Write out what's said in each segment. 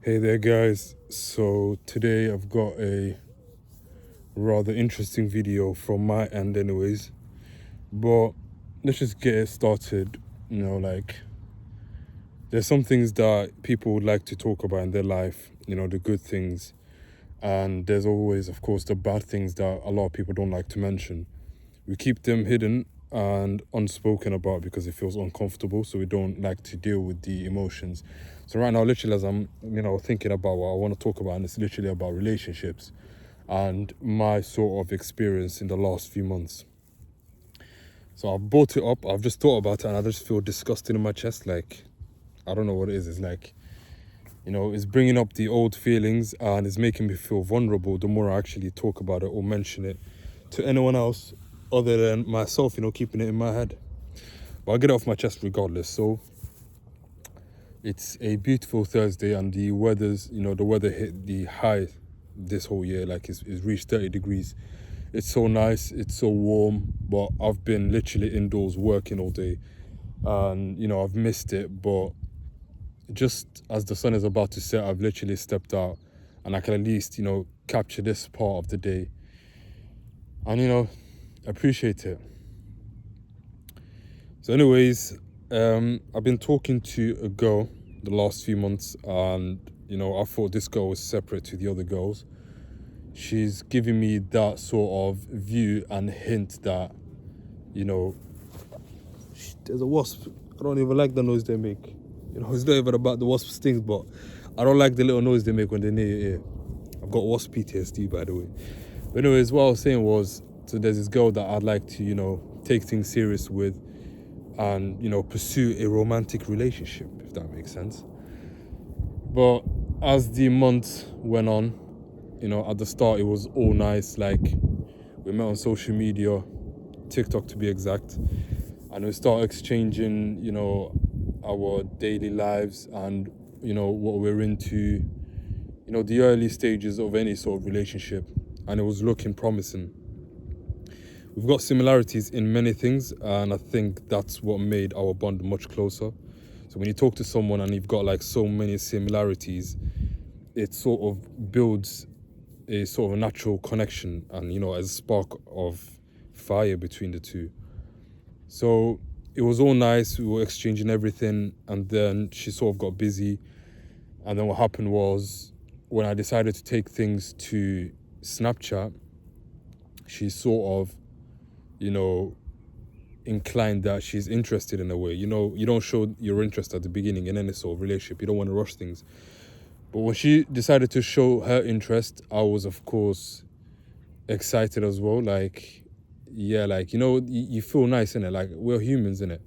Hey there, guys. So today I've got a rather interesting video from my end, anyways. But let's just get it started. There's some things that people would like to talk about in their life, the good things. And there's always, of course, the bad things that a lot of people don't like to mention. We keep them hidden and unspoken about because it feels uncomfortable, so we don't like to deal with the emotions. So right now, literally, as I'm thinking about what I want to talk about, and it's literally about relationships and my sort of experience in the last few months. So I've brought it up, I've just thought about it, and I just feel disgusting in my chest. Like, I don't know what it is. It's like, it's bringing up the old feelings and it's making me feel vulnerable the more I actually talk about it or mention it to anyone else other than myself, keeping it in my head. But I'll get it off my chest regardless. So it's a beautiful Thursday and the weather hit the high this whole year. Like it's reached 30 degrees. It's so nice, it's so warm, but I've been literally indoors working all day and I've missed it. But just as the sun is about to set, I've literally stepped out and I can at least, capture this part of the day and, appreciate it. So anyways, I've been talking to a girl the last few months and, I thought this girl was separate to the other girls. She's giving me that sort of view and hint that, there's a wasp. I don't even like the noise they make. It's not even about the wasp stings, but I don't like the little noise they make when they're near your ear. I've got wasp PTSD, by the way. But anyways, what I was saying was, so there's this girl that I'd like to, take things serious with and, pursue a romantic relationship, if that makes sense. But as the months went on, at the start it was all nice. Like, we met on social media, TikTok to be exact, and we start exchanging, our daily lives and, what we're into, the early stages of any sort of relationship, and it was looking promising. We've got similarities in many things, and I think that's what made our bond much closer. So when you talk to someone and you've got like so many similarities, it sort of builds a sort of a natural connection and, a spark of fire between the two. So it was all nice, we were exchanging everything, and then she sort of got busy. And then what happened was, when I decided to take things to Snapchat, she sort of, inclined that she's interested in a way. You don't show your interest at the beginning in any sort of relationship. You don't want to rush things. But when she decided to show her interest, I was, of course, excited as well. Like, yeah, like, you feel nice, innit? Like, we're humans, innit?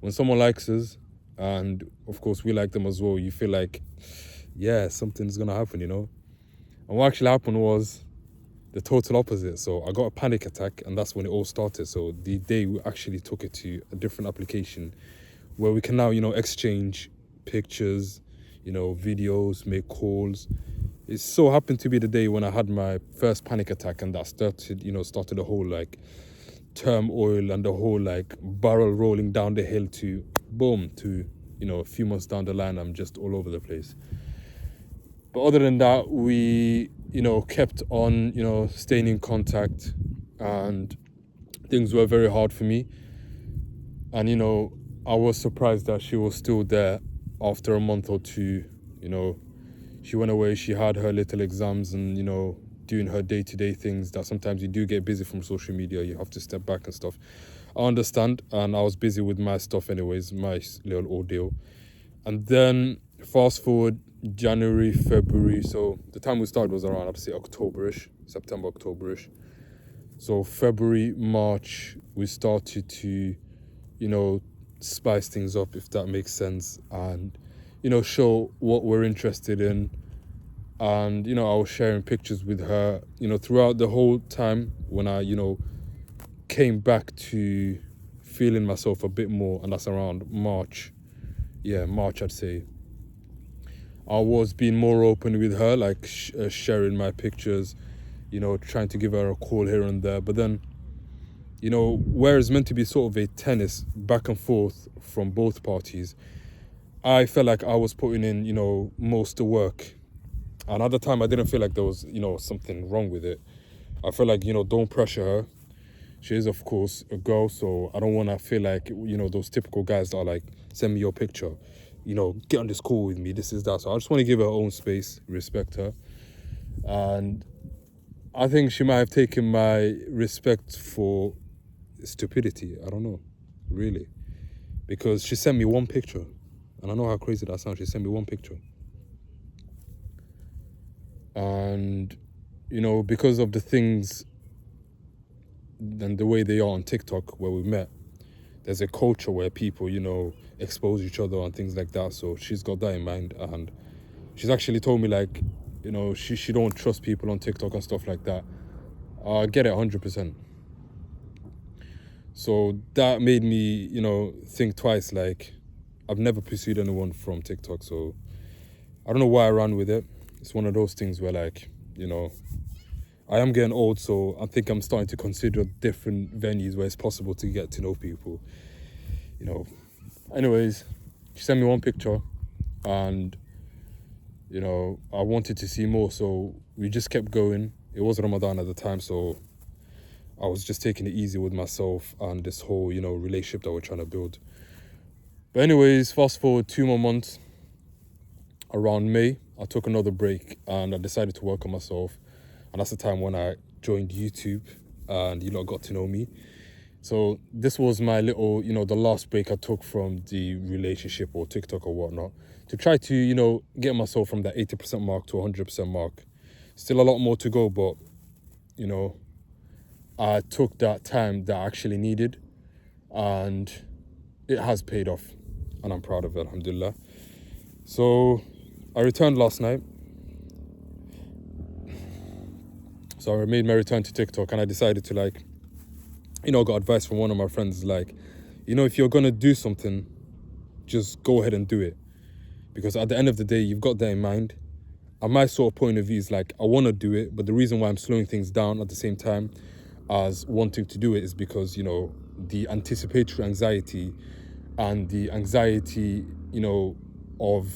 When someone likes us, and of course we like them as well, you feel like, yeah, something's gonna happen, And what actually happened was the total opposite. So I got a panic attack, and that's when it all started. So the day we actually took it to a different application where we can now, exchange pictures, videos, make calls. It so happened to be the day when I had my first panic attack, and that started the whole like turmoil and the whole like barrel rolling down the hill to boom to, a few months down the line, I'm just all over the place. But other than that, we, kept on, staying in contact, and things were very hard for me. And, I was surprised that she was still there after a month or two. She went away, she had her little exams and, doing her day-to-day things that sometimes you do get busy from social media. You have to step back and stuff. I understand. And I was busy with my stuff anyways, my little ordeal. And then fast forward January, February. So the time we started was around, I'd say October-ish, September, October-ish. So February, March, we started to, spice things up, if that makes sense, and, show what we're interested in. And, I was sharing pictures with her, throughout the whole time when I, came back to feeling myself a bit more, and that's around March. Yeah, March, I'd say. I was being more open with her, like sharing my pictures, trying to give her a call here and there. But then, where it's meant to be sort of a tennis back and forth from both parties, I felt like I was putting in, most of the work. And at the time, I didn't feel like there was, something wrong with it. I feel like, don't pressure her. She is, of course, a girl, so I don't want to feel like, those typical guys that are like, send me your picture, get on this call with me, this is that. So I just want to give her own space, respect her. And I think she might have taken my respect for stupidity. I don't know, really. Because she sent me one picture. And I know how crazy that sounds. She sent me one picture. And, because of the things and the way they are on TikTok where we met, there's a culture where people, expose each other and things like that. So she's got that in mind. And she's actually told me, like, she don't trust people on TikTok and stuff like that. I get it 100%. So that made me, think twice. Like, I've never pursued anyone from TikTok. So I don't know why I ran with it. It's one of those things where, like, I am getting old, so I think I'm starting to consider different venues where it's possible to get to know people. Anyways, she sent me one picture, and I wanted to see more, so we just kept going. It was Ramadan at the time, so I was just taking it easy with myself and this whole, relationship that we're trying to build. But anyways, fast forward 2 more months. Around May, I took another break and I decided to work on myself. And that's the time when I joined YouTube and, got to know me. So this was my little, the last break I took from the relationship or TikTok or whatnot to try to, get myself from that 80% mark to 100% mark. Still a lot more to go, but, I took that time that I actually needed and it has paid off and I'm proud of it, alhamdulillah. So I returned last night. So I made my return to TikTok and I decided to got advice from one of my friends, like, if you're going to do something, just go ahead and do it. Because at the end of the day, you've got that in mind. And my sort of point of view is like, I want to do it, but the reason why I'm slowing things down at the same time as wanting to do it is because, the anticipatory anxiety and the anxiety, of,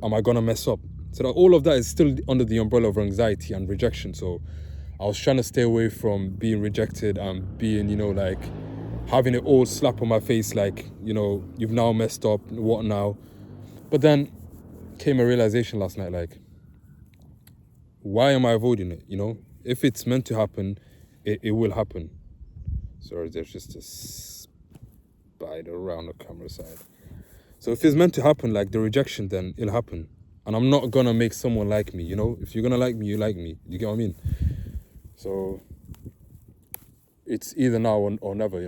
am I going to mess up? So that all of that is still under the umbrella of anxiety and rejection. So I was trying to stay away from being rejected and being, having it all slap on my face, like, you've now messed up, what now? But then came a realization last night, like, why am I avoiding it, If it's meant to happen, it will happen. Sorry, there's just a spider around the camera side. So if it's meant to happen, like the rejection, then it'll happen. And I'm not gonna make someone like me, If you're gonna like me, you like me. You get what I mean? So it's either now or never,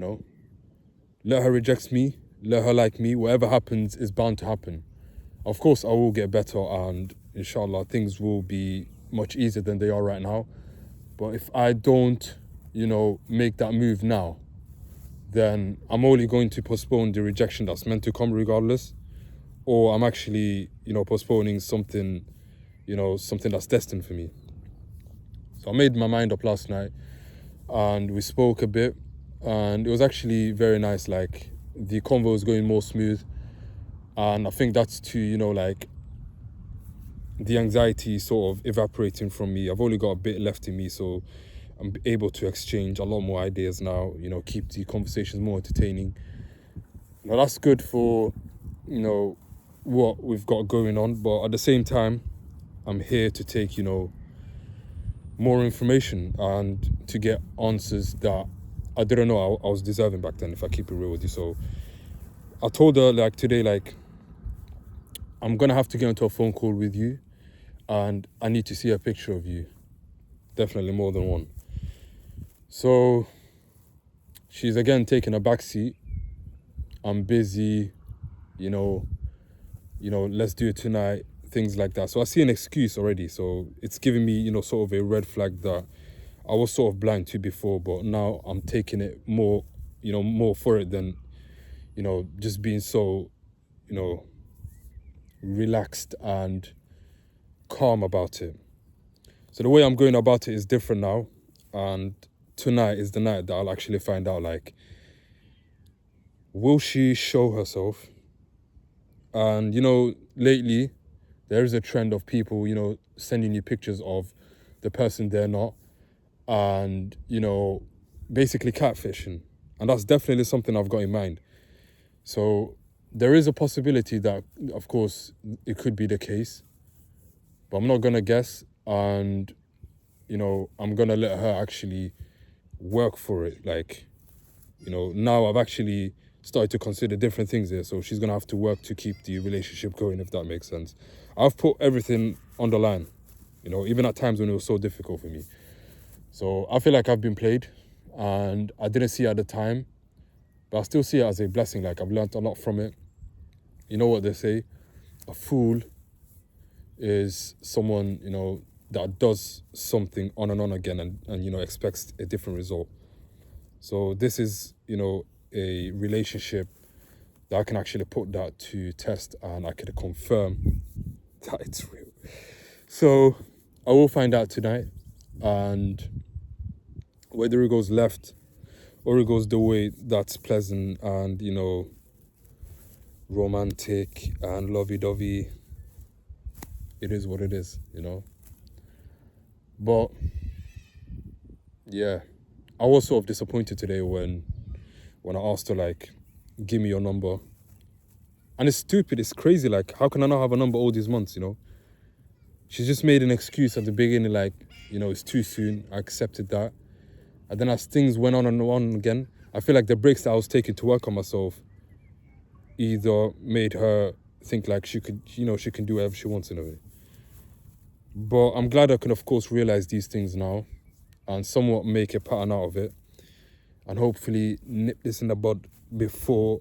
Let her reject me, let her like me. Whatever happens is bound to happen. Of course, I will get better and inshallah, things will be much easier than they are right now. But if I don't, make that move now, then I'm only going to postpone the rejection that's meant to come regardless. Or I'm actually, postponing something, something that's destined for me. So I made my mind up last night and we spoke a bit and it was actually very nice. Like, the convo was going more smooth. And I think that's to, the anxiety sort of evaporating from me. I've only got a bit left in me, so I'm able to exchange a lot more ideas now, keep the conversations more entertaining. Now that's good for, what we've got going on. But at the same time, I'm here to take, more information and to get answers that I didn't know I was deserving back then, if I keep it real with you. So I told her, like, today, like, I'm going to have to get into a phone call with you and I need to see a picture of you. Definitely more than one. So she's again taking a back seat. I'm busy, let's do it tonight, things like that. So I see an excuse already. So it's giving me, sort of a red flag that I was sort of blind to before, but now I'm taking it more, more for it than, just being so, relaxed and calm about it. So the way I'm going about it is different now. And tonight is the night that I'll actually find out, like, will she show herself And, lately, there is a trend of people, sending you pictures of the person they're not and, basically catfishing. And that's definitely something I've got in mind. So there is a possibility that, of course, it could be the case, but I'm not going to guess. And, I'm going to let her actually work for it. Like, now I've actually started to consider different things here. So she's going to have to work to keep the relationship going, if that makes sense. I've put everything on the line, even at times when it was so difficult for me. So I feel like I've been played and I didn't see it at the time, but I still see it as a blessing. Like, I've learned a lot from it. You know what they say? A fool is someone, that does something on and on again and expects a different result. So this is, a relationship that I can actually put that to test and I could confirm that it's real. So I will find out tonight, and whether it goes left or it goes the way that's pleasant and, romantic and lovey-dovey, it is what it is, But yeah, I was sort of disappointed today when I asked her, like, give me your number. And it's stupid, it's crazy. Like, how can I not have a number all these months, She's just made an excuse at the beginning, like, it's too soon. I accepted that. And then as things went on and on again, I feel like the breaks that I was taking to work on myself either made her think like she could, she can do whatever she wants in a way. But I'm glad I can, of course, realize these things now and somewhat make a pattern out of it. And hopefully nip this in the bud before,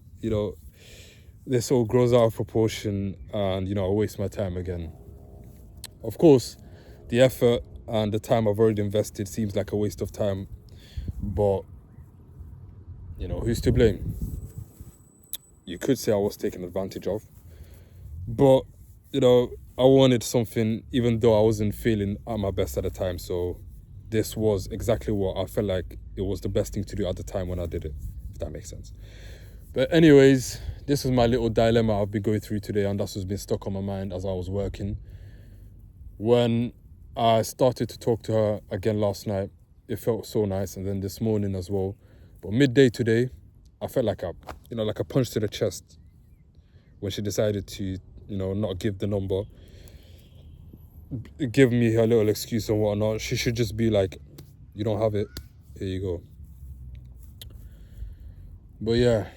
this all grows out of proportion and, I waste my time again. Of course, the effort and the time I've already invested seems like a waste of time. But, who's to blame? You could say I was taken advantage of. But, I wanted something even though I wasn't feeling at my best at the time. So this was exactly what I felt like it was the best thing to do at the time when I did it, if that makes sense. But anyways, this is my little dilemma I've been going through today, and that's what's been stuck on my mind as I was working. When I started to talk to her again last night, it felt so nice, and then this morning as well. But midday today, I felt like like a punch to the chest when she decided to, not give the number, give me her little excuse and whatnot. She should just be like, you don't have it, here you go. But yeah,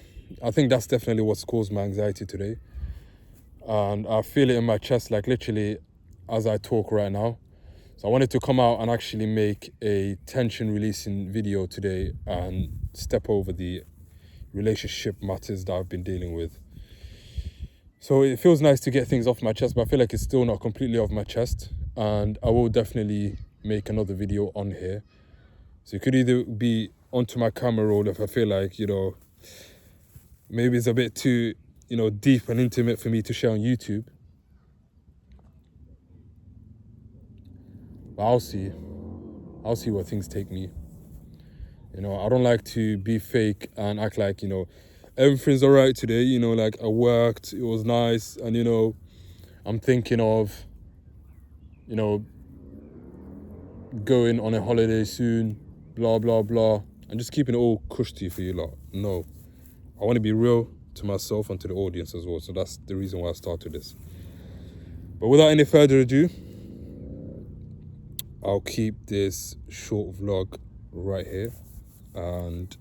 I think that's definitely what's caused my anxiety today. And I feel it in my chest, like literally as I talk right now. So I wanted to come out and actually make a tension releasing video today and step over the relationship matters that I've been dealing with. So it feels nice to get things off my chest, but I feel like it's still not completely off my chest. And I will definitely make another video on here. So it could either be onto my camera roll if I feel like, maybe it's a bit too, deep and intimate for me to share on YouTube. But I'll see where things take me. I don't like to be fake and act like, everything's all right today. Like I worked, it was nice. And, I'm thinking of, going on a holiday soon, blah, blah, blah. And just keeping it all cushy for you lot. No, I want to be real to myself and to the audience as well. So that's the reason why I started this. But without any further ado, I'll keep this short vlog right here and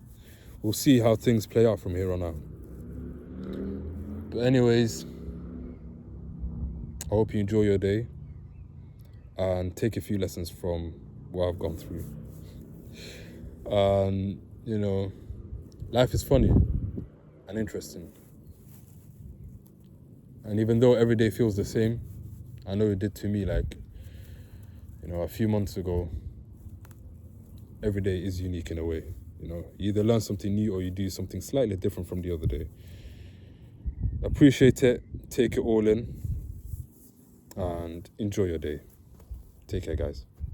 we'll see how things play out from here on out. But anyways, I hope you enjoy your day and take a few lessons from what I've gone through. And, life is funny and interesting. And even though every day feels the same, I know it did to me, like, a few months ago, every day is unique in a way. You either learn something new or you do something slightly different from the other day. Appreciate it, take it all in, and enjoy your day. Take care, guys.